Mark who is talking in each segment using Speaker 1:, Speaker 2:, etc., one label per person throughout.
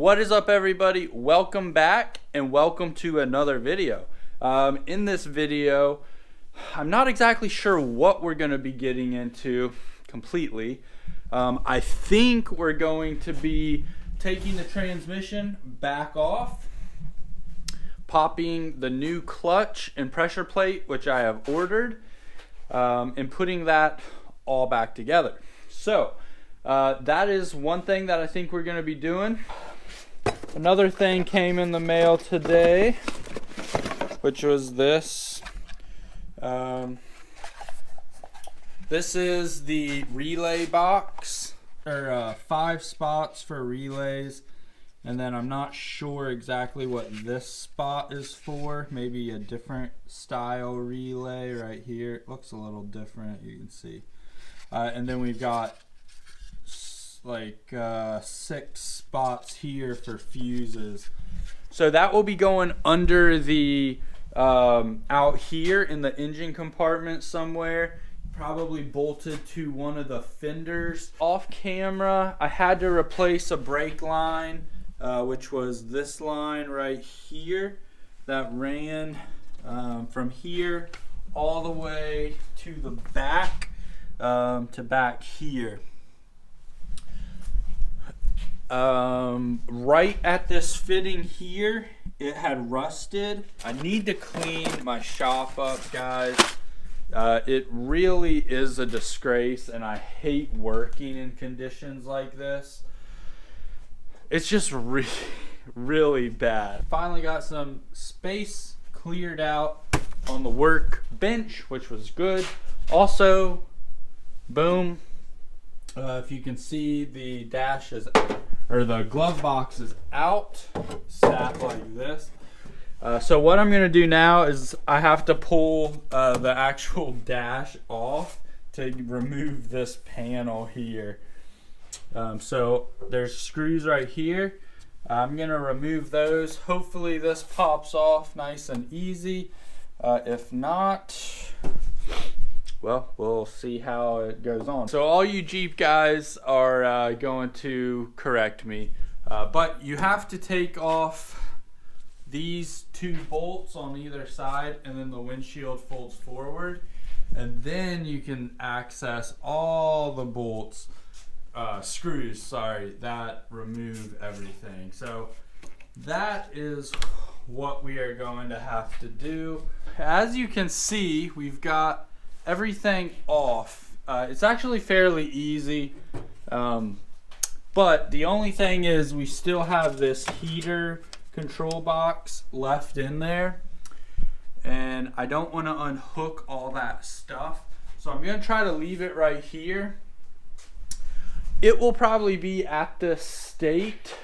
Speaker 1: What is up, everybody? Welcome back and welcome to another video. In this video, I'm not exactly sure what we're going to be getting into completely. I think we're going to be taking the transmission back off, popping the new clutch and pressure plate, which I have ordered, and putting that all back together. So that is one thing that I think we're going to be doing. Another thing came in the mail today, which was this. This is the relay box, or 5 spots for relays, and then I'm not sure exactly what this spot is for. Maybe a different style relay right here. It looks a little different, you can see. And then we've got like 6 spots here for fuses. So that will be going under the out here in the engine compartment somewhere, probably bolted to one of the fenders. Off camera, I had to replace a brake line, which was this line right here that ran from here all the way to the back, to back here. Right at this fitting here, it had rusted. I need to clean my shop up, guys. It really is a disgrace, and I hate working in conditions like this. It's just really bad. Finally got some space cleared out on the work bench, which was good. Also, boom, if you can see, the dash is, or the glove box is out, sat like this. So what I'm gonna do now is I have to pull the actual dash off to remove this panel here. So there's screws right here. I'm gonna remove those. Hopefully this pops off nice and easy. If not, well, we'll see how it goes on. So all you Jeep guys are going to correct me, but you have to take off these 2 bolts on either side, and then the windshield folds forward, and then you can access all the bolts, screws, sorry, that remove everything. So that is what we are going to have to do. As you can see, we've got everything off. It's actually fairly easy, but the only thing is we still have this heater control box left in there, and I don't want to unhook all that stuff, so I'm going to try to leave it right here. It will probably be at this state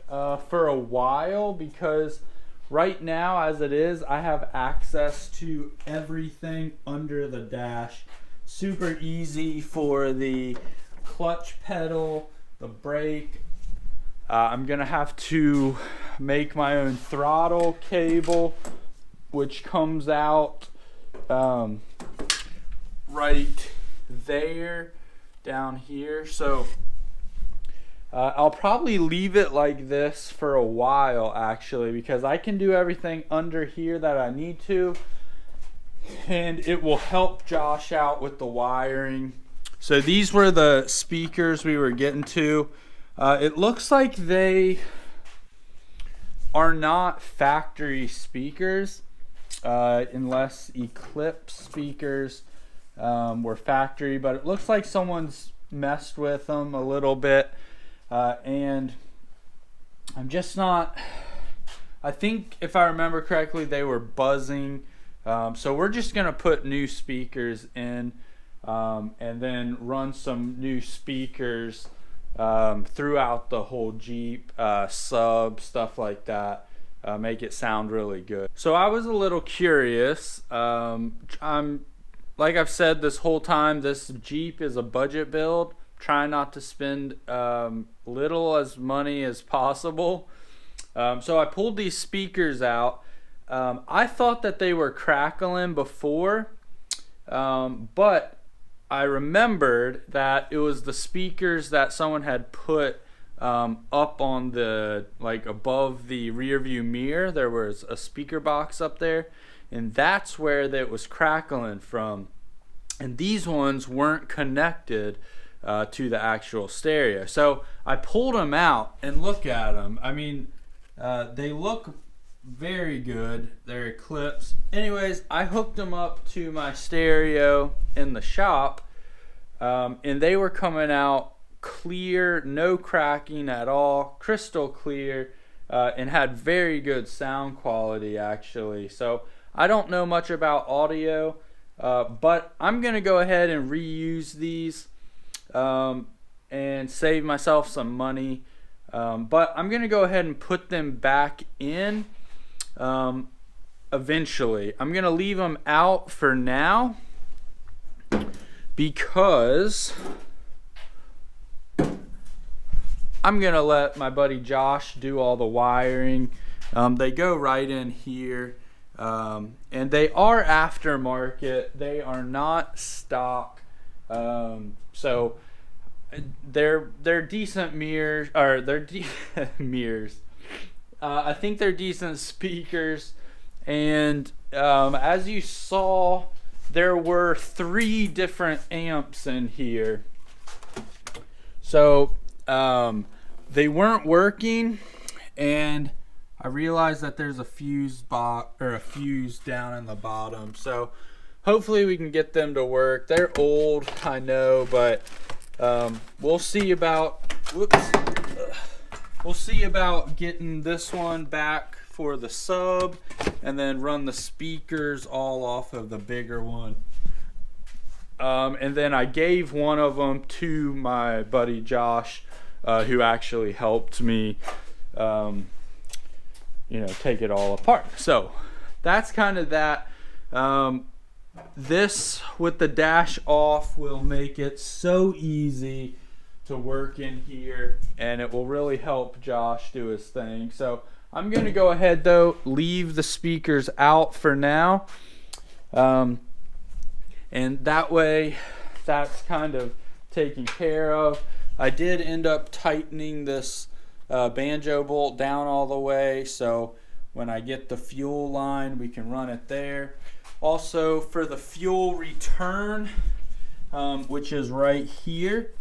Speaker 1: for a while, because right now, as it is, I have access to everything under the dash. Super easy for the clutch pedal, the brake. I'm gonna have to make my own throttle cable, which comes out right there, down here. So I'll probably leave it like this for a while, actually, because I can do everything under here that I need to, and it will help Josh out with the wiring. So these were the speakers we were getting to. It looks like they are not factory speakers, unless Eclipse speakers were factory, but it looks like someone's messed with them a little bit. And I'm just not, I think if I remember correctly, they were buzzing. So we're just going to put new speakers in, and then run some new speakers throughout the whole Jeep, sub, stuff like that. Make it sound really good. So I was a little curious. Like I've said this whole time, this Jeep is a budget build. Try not to spend little as money as possible. So I pulled these speakers out. I thought that they were crackling before, but I remembered that it was the speakers that someone had put up on the, like above the rear view mirror, there was a speaker box up there, and that's where that was crackling from. And these ones weren't connected to the actual stereo. So I pulled them out and look at them. I mean, they look very good. They're clips. Anyways, I hooked them up to my stereo in the shop, and they were coming out clear, no cracking at all, crystal clear, and had very good sound quality actually. So I don't know much about audio, but I'm gonna go ahead and reuse these and save myself some money, but I'm gonna go ahead and put them back in eventually. I'm gonna leave them out for now because I'm gonna let my buddy Josh do all the wiring. They go right in here, and they are aftermarket. They are not stock, so they're decent mirrors, or they're mirrors. I think they're decent speakers, and as you saw, there were 3 different amps in here. So they weren't working, and I realized that there's a fuse box or a fuse down in the bottom. So hopefully we can get them to work. They're old, I know, but we'll see about we'll see about getting this one back for the sub, and then run the speakers all off of the bigger one. And then I gave one of them to my buddy Josh, who actually helped me, take it all apart. So that's kind of that. This with the dash off will make it so easy to work in here, and it will really help Josh do his thing. So I'm going to go ahead though, leave the speakers out for now. And that way that's kind of taken care of. I did end up tightening this banjo bolt down all the way, so when I get the fuel line we can run it there. Also for the fuel return, which is right here,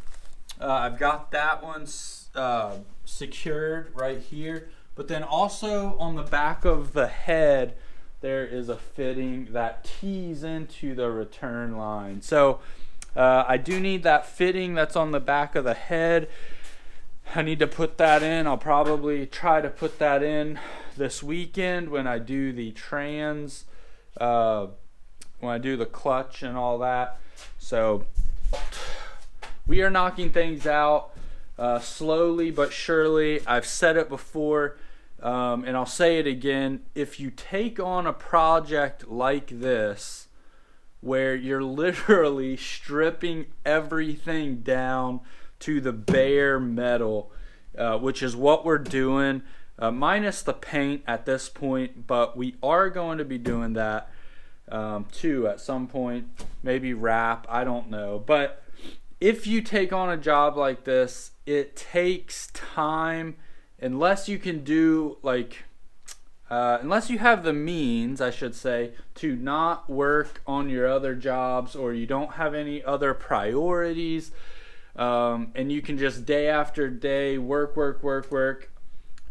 Speaker 1: I've got that one secured right here, but then also on the back of the head there is a fitting that tees into the return line. So I do need that fitting that's on the back of the head. I need to put that in. I'll probably try to put that in this weekend when I do the trans, when I do the clutch and all that. So we are knocking things out slowly but surely. I've said it before, and I'll say it again. If you take on a project like this, where you're literally stripping everything down to the bare metal, which is what we're doing, minus the paint at this point, but we are going to be doing that too at some point, maybe wrap, I don't know. But if you take on a job like this, it takes time, unless you can do like unless you have the means, I should say, to not work on your other jobs, or you don't have any other priorities, and you can just day after day work.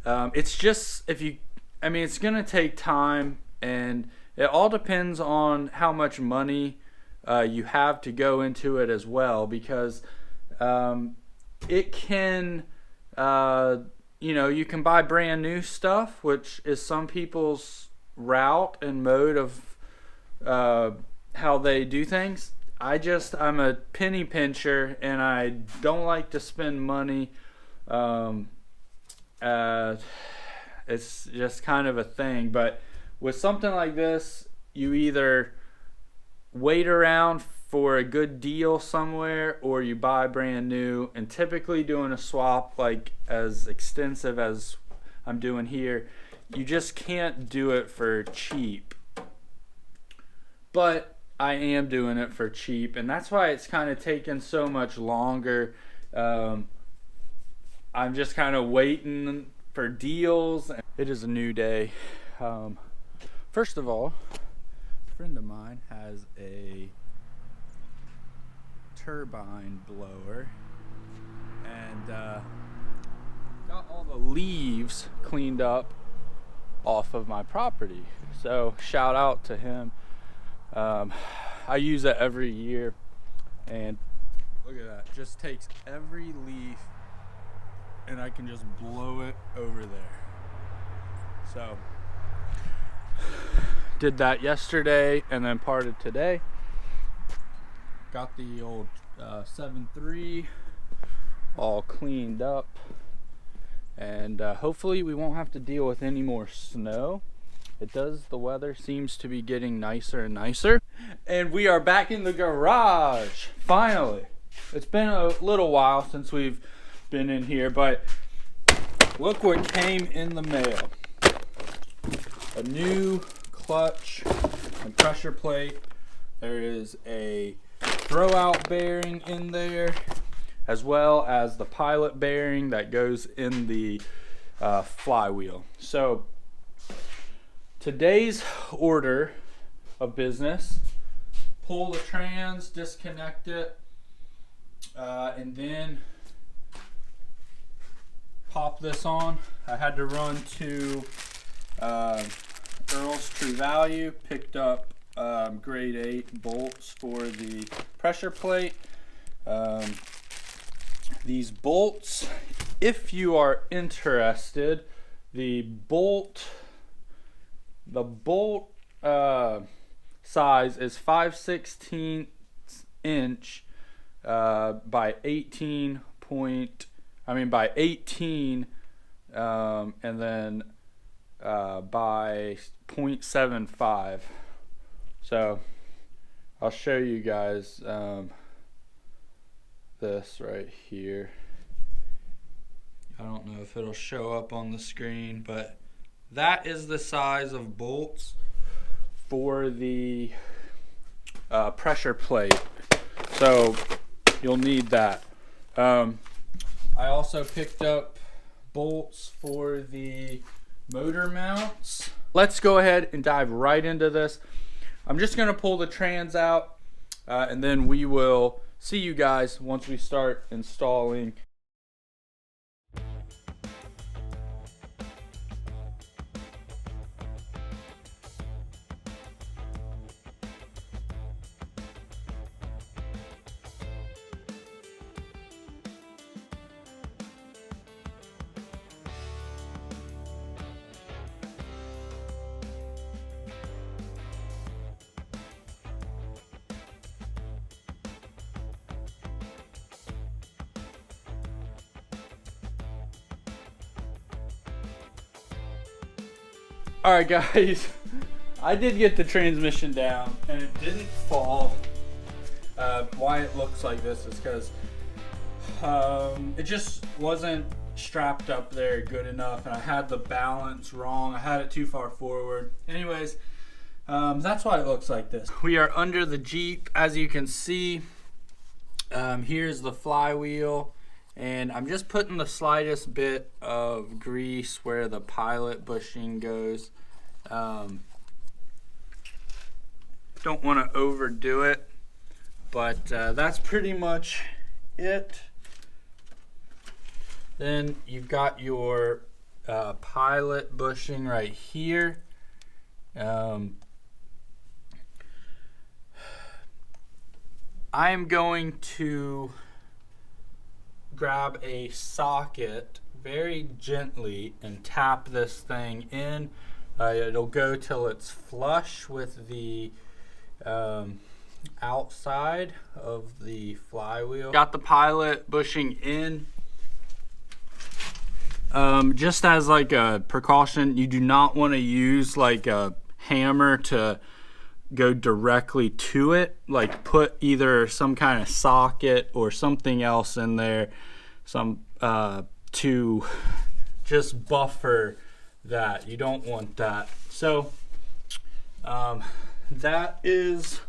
Speaker 1: It's just, it's gonna take time, and it all depends on how much money you have to go into it as well, because it can you can buy brand new stuff, which is some people's route and mode of how they do things. I'm a penny pincher, and I don't like to spend money. It's just kind of a thing. But with something like this, you either wait around for a good deal somewhere, or you buy brand new. And typically doing a swap like as extensive as I'm doing here, you just can't do it for cheap. But I am doing it for cheap, and that's why it's kind of taken so much longer. I'm just kind of waiting for deals. It is a new day. First of all, a friend of mine has a turbine blower and got all the leaves cleaned up off of my property. So shout out to him. I use it every year, and look at that, just takes every leaf and I can just blow it over there. So did that yesterday and then parted today. Got the old 7.3 all cleaned up, and hopefully we won't have to deal with any more snow. The weather seems to be getting nicer and nicer. And we are back in the garage, finally. It's been a little while since we've been in here, but look what came in the mail. A new clutch and pressure plate. There is a throwout bearing in there, as well as the pilot bearing that goes in the flywheel. So today's order of business: pull the trans, disconnect it, and then pop this on. I had to run to Earl's True Value, picked up grade 8 bolts for the pressure plate. These bolts, if you are interested, the bolt size is 5/16 inch by 18 and then by 0.75. So I'll show you guys this right here. I don't know if it'll show up on the screen, but that is the size of bolts for the pressure plate. So you'll need that. I also picked up bolts for the motor mounts. Let's go ahead and dive right into this. I'm just going to pull the trans out, and then we will see you guys once we start installing. Alright guys, I did get the transmission down and it didn't fall. Why it looks like this is because it just wasn't strapped up there good enough, and I had the balance wrong. I had it too far forward. Anyways, that's why it looks like this. We are under the Jeep, as you can see. Here's the flywheel, and I'm just putting the slightest bit of grease where the pilot bushing goes. Don't want to overdo it, but that's pretty much it. Then you've got your pilot bushing right here. I am going to grab a socket very gently and tap this thing in. It'll go till it's flush with the outside of the flywheel. Got the pilot bushing in. Just as like a precaution, you do not want to use like a hammer to go directly to it. Like put either some kind of socket or something else in there, to just buffer that. You don't want that. So that is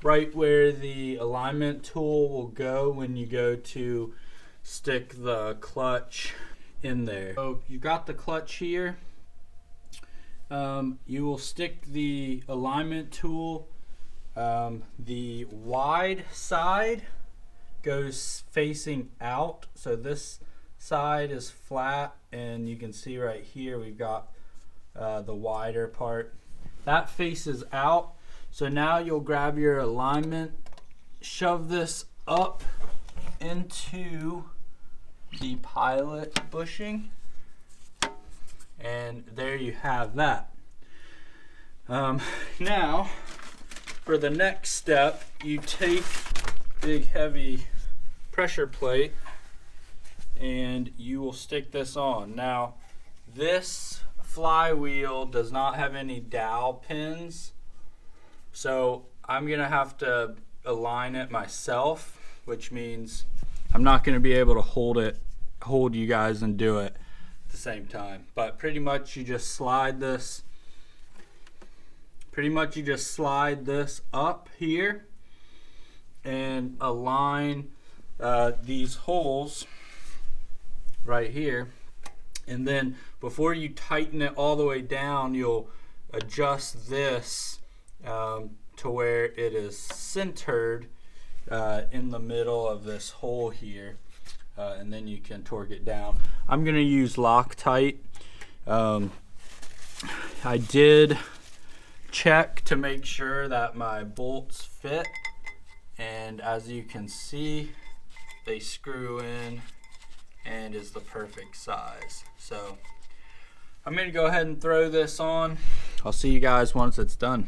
Speaker 1: right where the alignment tool will go when you go to stick the clutch in there. So you got the clutch here. You will stick the alignment tool. The wide side goes facing out, so this side is flat, and you can see right here we've got the wider part that faces out. So now you'll grab your alignment, shove this up into the pilot bushing, and there you have that. Now for the next step, you take big heavy pressure plate and you will stick this on. Now this flywheel does not have any dowel pins, so I'm gonna have to align it myself, which means I'm not gonna be able to hold you guys and do it at the same time. But pretty much you just slide this up here and align these holes right here, and then before you tighten it all the way down, you'll adjust this to where it is centered in the middle of this hole here, and then you can torque it down. I'm gonna use Loctite. I did check to make sure that my bolts fit, and as you can see, they screw in and is the perfect size. So I'm gonna go ahead and throw this on. I'll see you guys once it's done.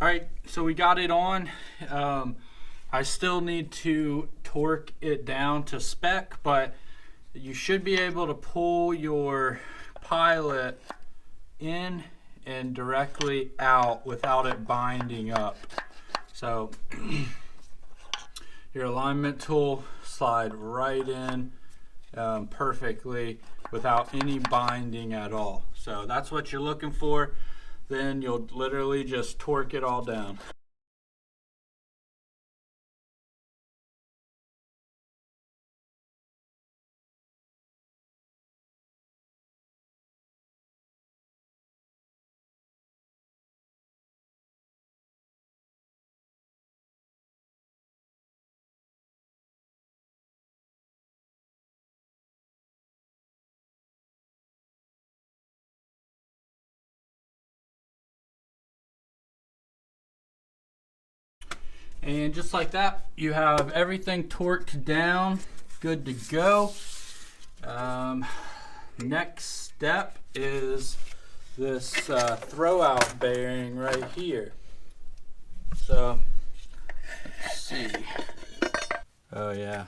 Speaker 1: All right, so we got it on. I still need to torque it down to spec, but you should be able to pull your pilot in and directly out without it binding up. So your alignment tool slide right in perfectly without any binding at all. So that's what you're looking for. Then you'll literally just torque it all down. And just like that, you have everything torqued down, good to go. Next step is this throwout bearing right here. So, let's see. Oh yeah,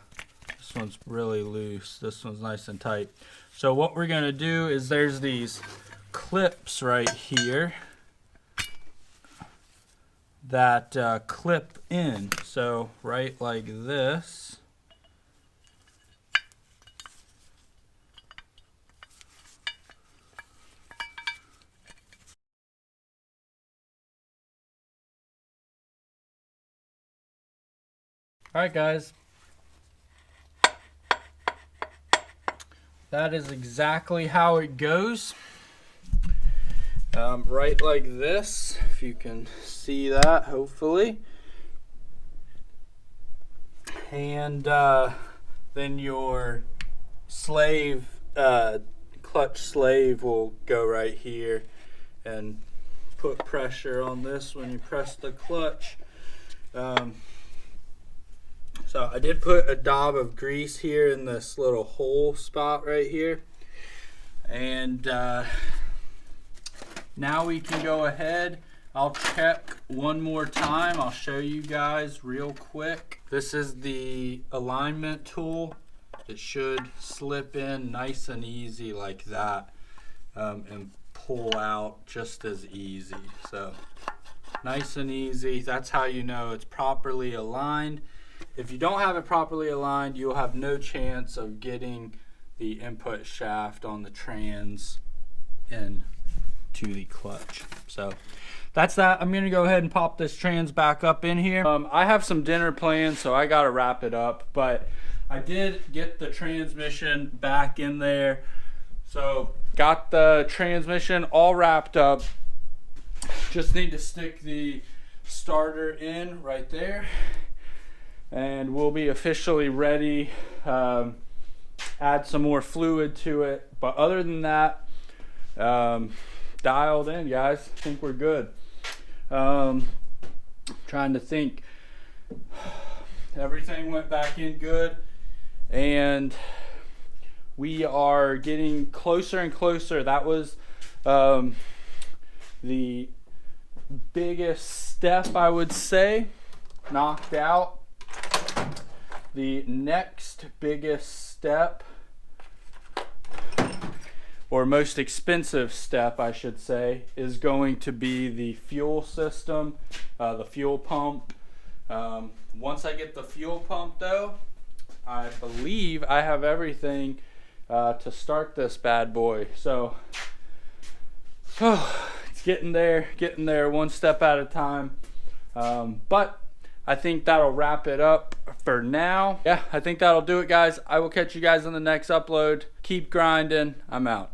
Speaker 1: this one's really loose. This one's nice and tight. So what we're gonna do is there's these clips right here that clip in. So right like this. All right, guys. That is exactly how it goes. Right like this, if you can see that, hopefully. And then your slave, clutch slave will go right here and put pressure on this when you press the clutch. So I did put a dab of grease here in this little hole spot right here. And now we can go ahead. I'll check one more time. I'll show you guys real quick. This is the alignment tool. It should slip in nice and easy like that, and pull out just as easy. So nice and easy. That's how you know it's properly aligned. If you don't have it properly aligned, you'll have no chance of getting the input shaft on the trans in to the clutch. So that's that. I'm gonna go ahead and pop this trans back up in here. I have some dinner plans, so I gotta wrap it up, but I did get the transmission back in there. So got the transmission all wrapped up. Just need to stick the starter in right there, and we'll be officially ready. Add some more fluid to it, but other than that, dialed in, guys. I think we're good. Trying to think. Everything went back in good, and we are getting closer and closer. That was the biggest step, I would say, knocked out. The next biggest step, or most expensive step I should say, is going to be the fuel system, the fuel pump. Once I get the fuel pump though, I believe I have everything to start this bad boy. So it's getting there one step at a time. But I think that'll wrap it up for now. Yeah, I think that'll do it, guys. I will catch you guys on the next upload. Keep grinding. I'm out.